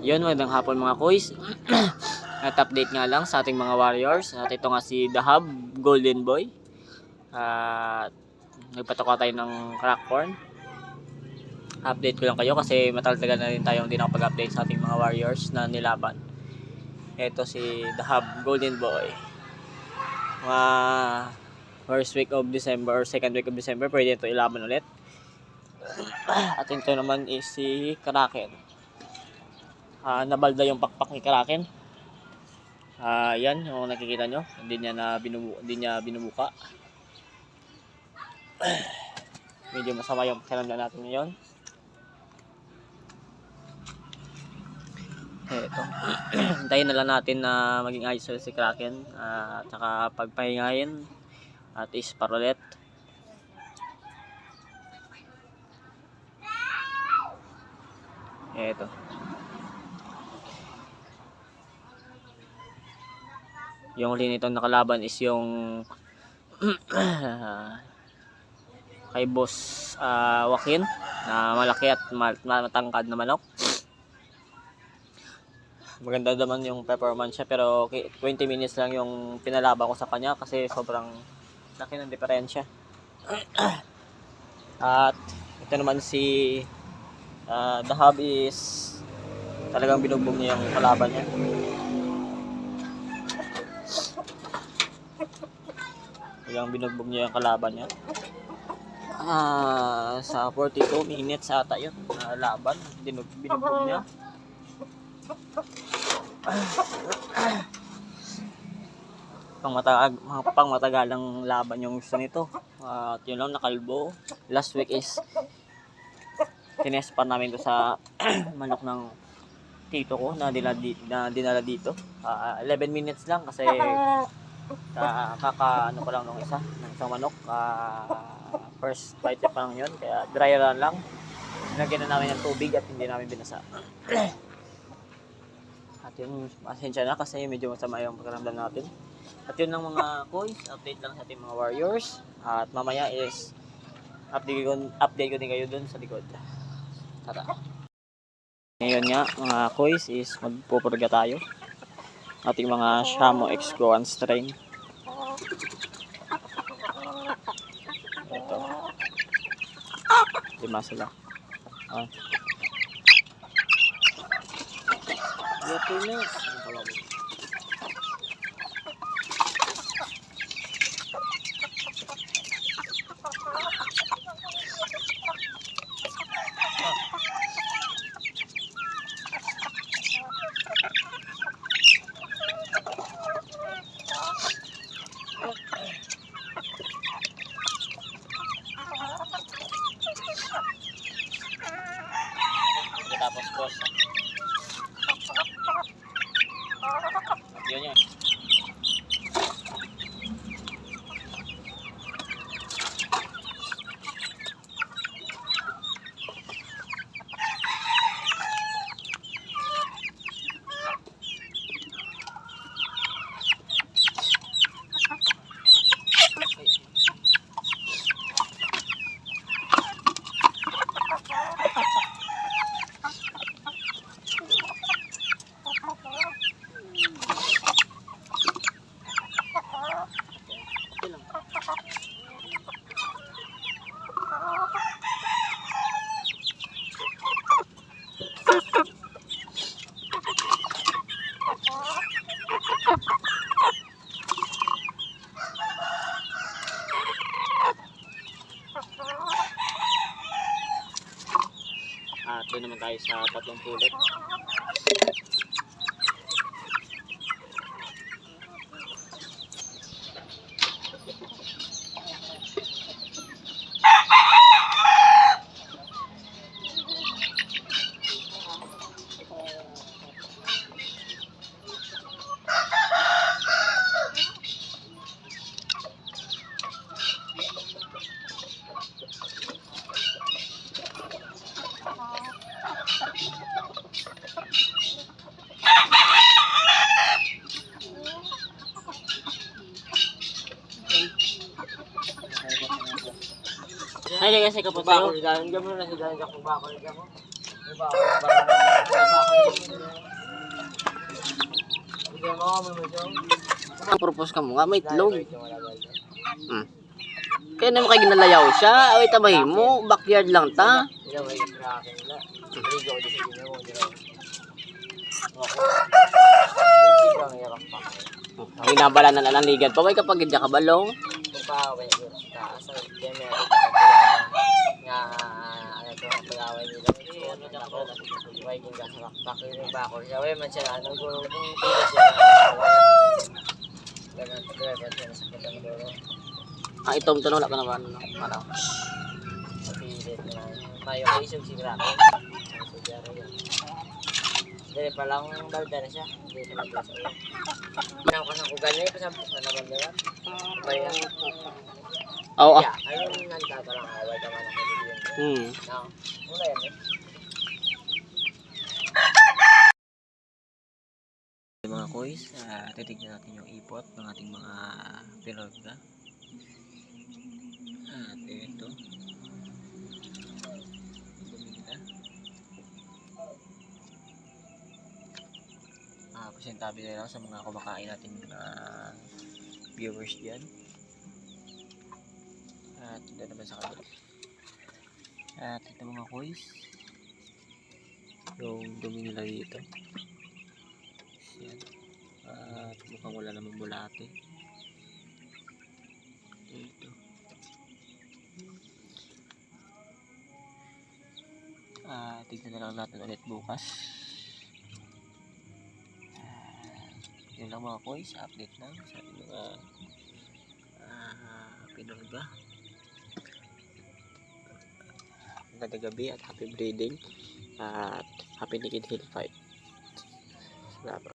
Yun, magandang hapon mga kuys. At update nga lang sa ating mga Warriors. At ito nga si The Hub, Golden Boy. At nagpatoka tayo ng crackcorn. Update ko lang kayo kasi mataltagan na rin tayong hindi nakapag-update sa ating mga Warriors na nilaban. Ito si The Hub, Golden Boy. Mga first week of December or second week of December, pwede ito ilaban ulit. At ito naman is si Kraken. Nabalda yung pakpak ni Kraken. Yan yung nakikita nyo, hindi niya binubuka. Medyo masama yung pakiramdam natin ngayon. Ito. Hintayin na lang natin na maging ayos si Kraken. At saka pagpahingahin at ispar ulit. Ito. Yung huli nitong nakalaban is yung kay Boss Joaquin na malaki at matangkad na manok. Maganda naman yung performance niya, pero 20 minutes lang yung pinalaban ko sa kanya kasi sobrang laki ng diferensya. At ito naman si The Hub is talagang binugbog niya yung kalaban niya. Talagang binugbog niya yung kalaban niya. Sa 42 minutes ata yun laban, binugbog niya. Pangmatagalang laban yung gusto nito. At yun lang, nakalbo. Last week is tinespan namin to sa manok ng tito ko na dinala dito. 11 minutes lang kasi ano pa lang nung isang manok. First bite pa lang yun, kaya dry run lang. Nilagyan na namin ng tubig at hindi namin binasa. At yun, pasensya na kasi medyo masama yung pakiramdam natin. At yun lang mga kuys, update lang sa ating mga Warriors. At mamaya is update ko din kayo dun sa likod. Tara. Ngayon nga mga kuys is magpupurga tayo. Ating mga Shamo X-Go strain. Ito. 5 sila. Happiness. Tapos boss. Yun yan. Doon naman tayo sa tatlong pulit. Ay, di kasi kapag tayo. Higahan ka mo na, higahan ka kung bako. Higahan mo. Ang purpose ka mo nga, may itlog. Kaya naman kayo ginalayaw siya. Away tabay mo, backyard lang ta. Ang inabala na lang ligad. Paway kapag hindi ka balong. Ang itom to wala ka naman. Ano? Mayo ko isog si Grabe. Dili pa lang balda na siya. Dili sa maglas ulo. Manang ko sa kugan niya, pasabot na naman nila. Kaya, Oo. ayun nandata lang away ka man ako yun. No, muna yan eh. Mga koys, titignan natin yung ipot ng ating mga pilorga. At ito. Presentabi na lang sa mga kumakain natin viewers dyan. At ito naman sa kabila. At ito mga koys, yung dumi nila dito. Yan. At mukhang wala namang bulate. Ito. Tignan na lang natin ulit bukas. Yun lang mga koys, update lang sa ating mga pinulga. Magandang gabi at happy breeding at happy Nikid Hill Fight. Salamat.